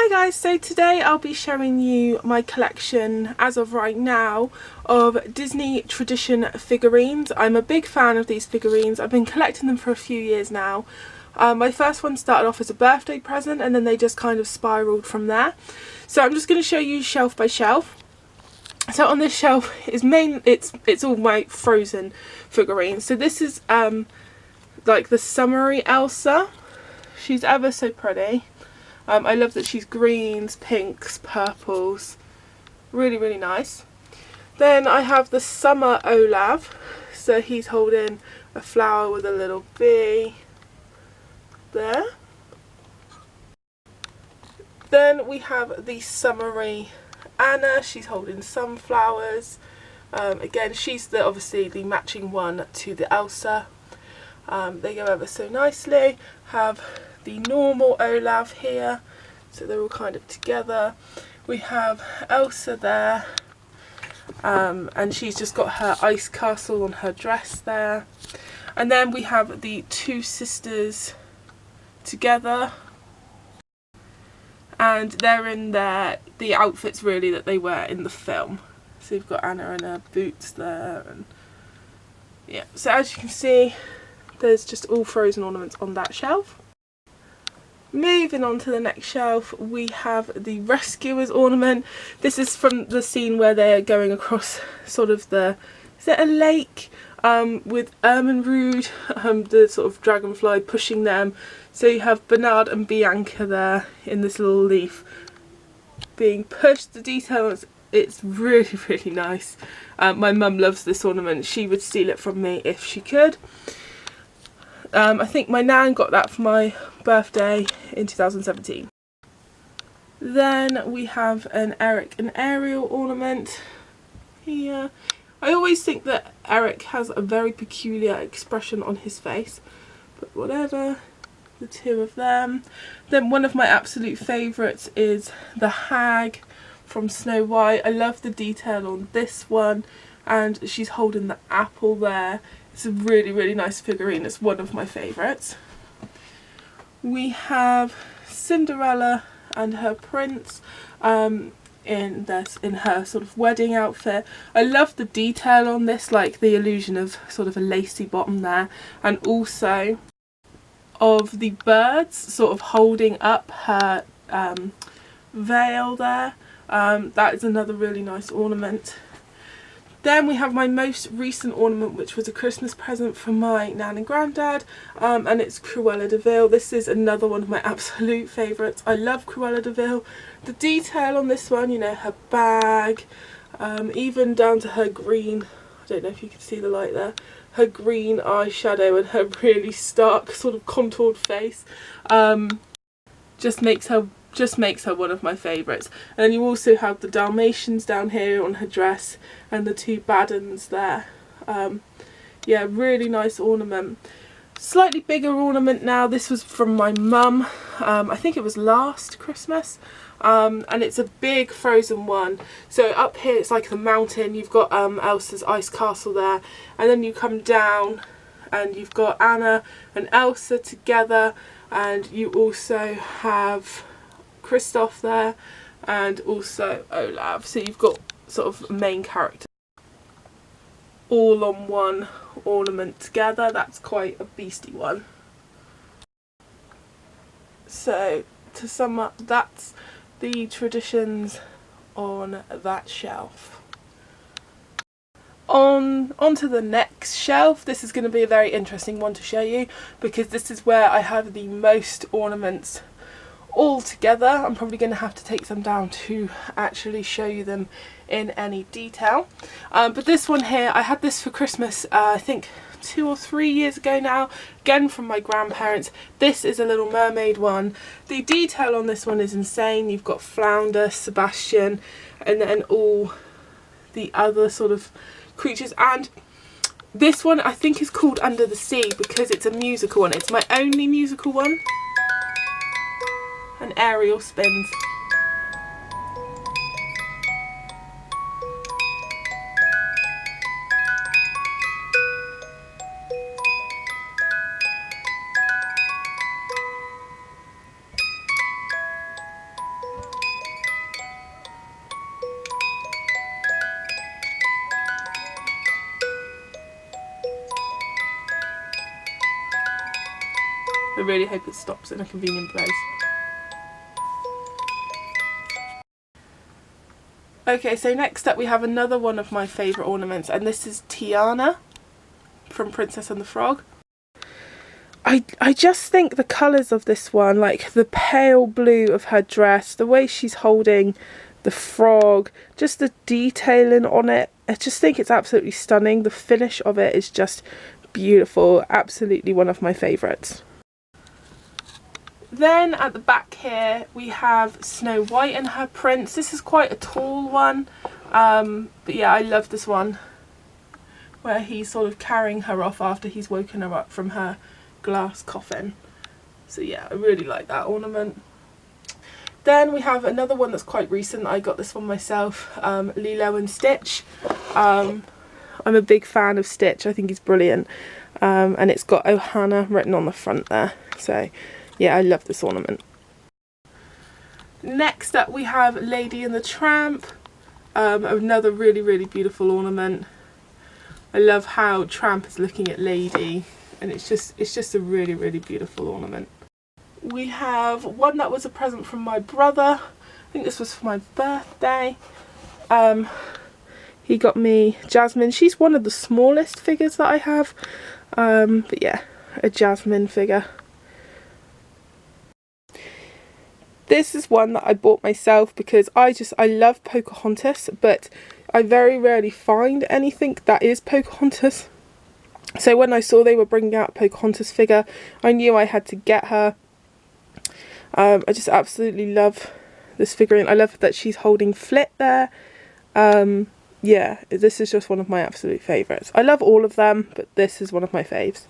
Hi guys, so today I'll be showing you my collection as of right now of Disney tradition figurines. I'm a big fan of these figurines. I've been collecting them for a few years now. My first one started off as a birthday present and then they just kind of spiraled from there. So I'm just going to show you shelf by shelf. So on this shelf is it's all my Frozen figurines. So this is like the summery Elsa. She's ever so pretty. I love that she's greens, pinks, purples. Really, really nice. Then I have the summer Olaf. So he's holding a flower with a little bee there. Then we have the summery Anna. She's holding sunflowers. Again, she's obviously the matching one to the Elsa. They go ever so nicely. Have the normal Olaf here, so they're all kind of together. We have Elsa there, and she's just got her ice castle on her dress there. And then we have the two sisters together, and they're in the outfits really that they wear in the film. So you've got Anna and her boots there, and yeah, so as you can see there's just all Frozen ornaments on that shelf. Moving on to the next shelf, we have the Rescuers ornament. This is from the scene where they're going across sort of is it a lake, with Ermenrude, the sort of dragonfly pushing them. So you have Bernard and Bianca there in this little leaf being pushed. The detail it's really, really nice. My mum loves this ornament. She would steal it from me if she could. I think my nan got that for my birthday in 2017. Then we have an Eric and Ariel ornament here. I always think that Eric has a very peculiar expression on his face, but whatever, the two of them. Then one of my absolute favourites is the Hag from Snow White. I love the detail on this one, and she's holding the apple there. It's a really, really nice figurine. It's one of my favourites. We have Cinderella and her prince in her sort of wedding outfit. I love the detail on this, like the illusion of sort of a lacy bottom there, and also of the birds sort of holding up her veil there. That is another really nice ornament. Then we have my most recent ornament, which was a Christmas present from my nan and granddad, and it's Cruella de Vil. This is another one of my absolute favourites. I love Cruella de Vil. The detail on this one, you know, her bag, even down to her green, I don't know if you can see the light there, her green eyeshadow and her really stark sort of contoured face, just makes her one of my favourites. And then you also have the Dalmatians down here on her dress and the two Baddens there. Yeah, really nice ornament. Slightly bigger ornament now. This was from my mum. I think it was last Christmas. And it's a big Frozen one. So up here it's like the mountain. You've got Elsa's ice castle there. And then you come down and you've got Anna and Elsa together. And you also have Kristoff there, and also Olaf. So you've got sort of main character all on one ornament together. That's quite a beastie one. So to sum up, that's the traditions on that shelf. Onto the next shelf. This is going to be a very interesting one to show you, because this is where I have the most ornaments all together. I'm probably going to have to take some down to actually show you them in any detail. But this one here, I had this for Christmas, I think 2 or 3 years ago now, again from my grandparents. This is a Little Mermaid one. The detail on this one is insane. You've got Flounder, Sebastian, and then all the other sort of creatures. And this one I think is called Under the Sea because it's a musical one. It's my only musical one. And Ariel spins. really hope it stops in a convenient place. Okay, so next up we have another one of my favourite ornaments, and this is Tiana from Princess and the Frog. I just think the colours of this one, like the pale blue of her dress, the way she's holding the frog, just the detailing on it, I just think it's absolutely stunning. The finish of it is just beautiful, absolutely one of my favourites. Then at the back here we have Snow White and her prince. This is quite a tall one, but yeah, I love this one where he's sort of carrying her off after he's woken her up from her glass coffin. So yeah, I really like that ornament. Then we have another one that's quite recent. I got this one myself, Lilo and Stitch. I'm a big fan of Stitch, I think he's brilliant, and it's got Ohana written on the front there, so yeah, I love this ornament. Next up we have Lady and the Tramp, another really beautiful ornament. I love how Tramp is looking at Lady, and it's just a really beautiful ornament. We have one that was a present from my brother. I think this was for my birthday. He got me Jasmine. She's one of the smallest figures that I have, but yeah, a Jasmine figure. This is one that I bought myself because I love Pocahontas, but I very rarely find anything that is Pocahontas. So when I saw they were bringing out a Pocahontas figure, I knew I had to get her. I just absolutely love this figurine. I love that she's holding Flit there. Yeah, this is just one of my absolute favourites. I love all of them, but this is one of my faves.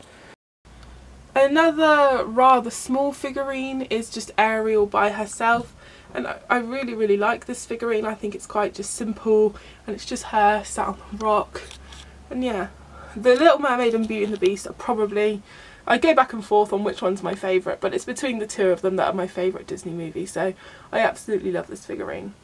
Another rather small figurine is just Ariel by herself, and I really like this figurine. I think it's quite just simple, and it's just her sat on the rock. And yeah, The Little Mermaid and Beauty and the Beast are probably, I go back and forth on which one's my favourite, but it's between the two of them that are my favourite Disney movies, so I absolutely love this figurine.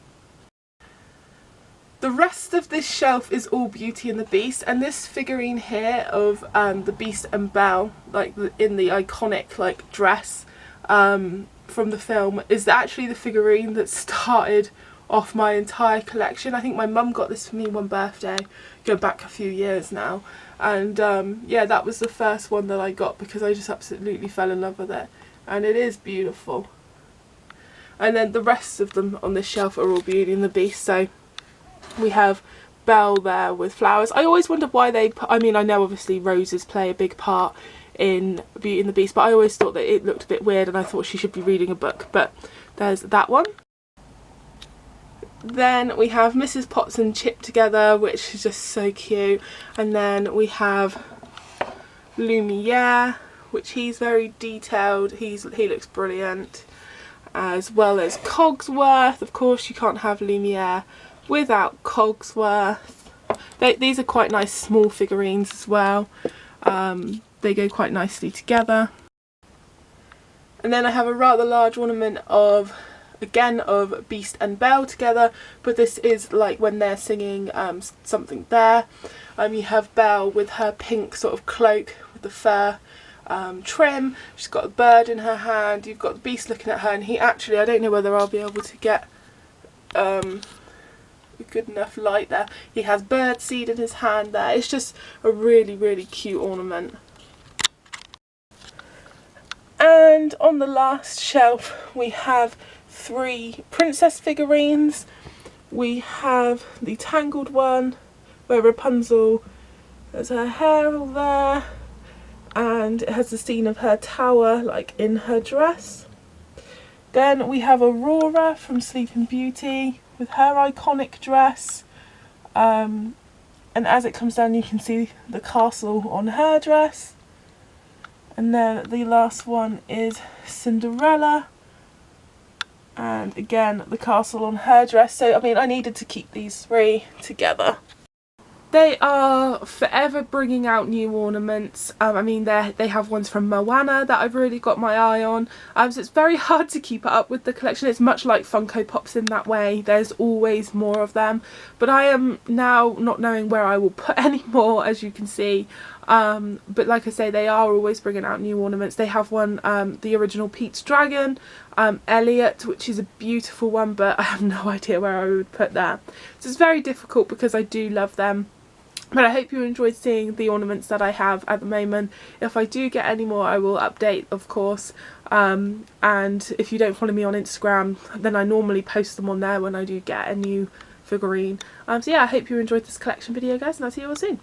The rest of this shelf is all Beauty and the Beast, and this figurine here of the Beast and Belle, like in the iconic like dress from the film, is actually the figurine that started off my entire collection. I think my mum got this for me one birthday, go back a few years now, and yeah, that was the first one that I got because I just absolutely fell in love with it, and it is beautiful. And then the rest of them on this shelf are all Beauty and the Beast. So we have Belle there with flowers. I always wondered why they put, I mean, I know obviously roses play a big part in Beauty and the Beast, but I always thought that it looked a bit weird and I thought she should be reading a book. But there's that one. Then we have Mrs. Potts and Chip together, which is just so cute. And then we have Lumiere, which he's very detailed. He looks brilliant. As well as Cogsworth. Of course, you can't have Lumiere without Cogsworth. These are quite nice small figurines as well. They go quite nicely together. And then I have a rather large ornament of, again, of Beast and Belle together, but this is like when they're singing something there. You have Belle with her pink sort of cloak with the fur trim. She's got a bird in her hand. You've got the Beast looking at her, and he actually, I don't know whether I'll be able to get a good enough light there. He has bird seed in his hand there. It's just a really cute ornament. And on the last shelf we have 3 princess figurines. We have the Tangled one where Rapunzel has her hair all there, and it has the scene of her tower like in her dress. Then we have Aurora from Sleeping Beauty with her iconic dress, and as it comes down you can see the castle on her dress. And then the last one is Cinderella, and again the castle on her dress. So I mean, I needed to keep these 3 together. They are forever bringing out new ornaments. I mean, they have ones from Moana that I've really got my eye on. So it's very hard to keep up with the collection. It's much like Funko Pops in that way. There's always more of them. But I am now not knowing where I will put any more, as you can see. But like I say, they are always bringing out new ornaments. They have one, the original Pete's Dragon, Elliot, which is a beautiful one, but I have no idea where I would put that. So it's very difficult because I do love them. But I hope you enjoyed seeing the ornaments that I have at the moment. If I do get any more, I will update, of course. And if you don't follow me on Instagram, then I normally post them on there when I do get a new figurine. So yeah, I hope you enjoyed this collection video, guys, and I'll see you all soon.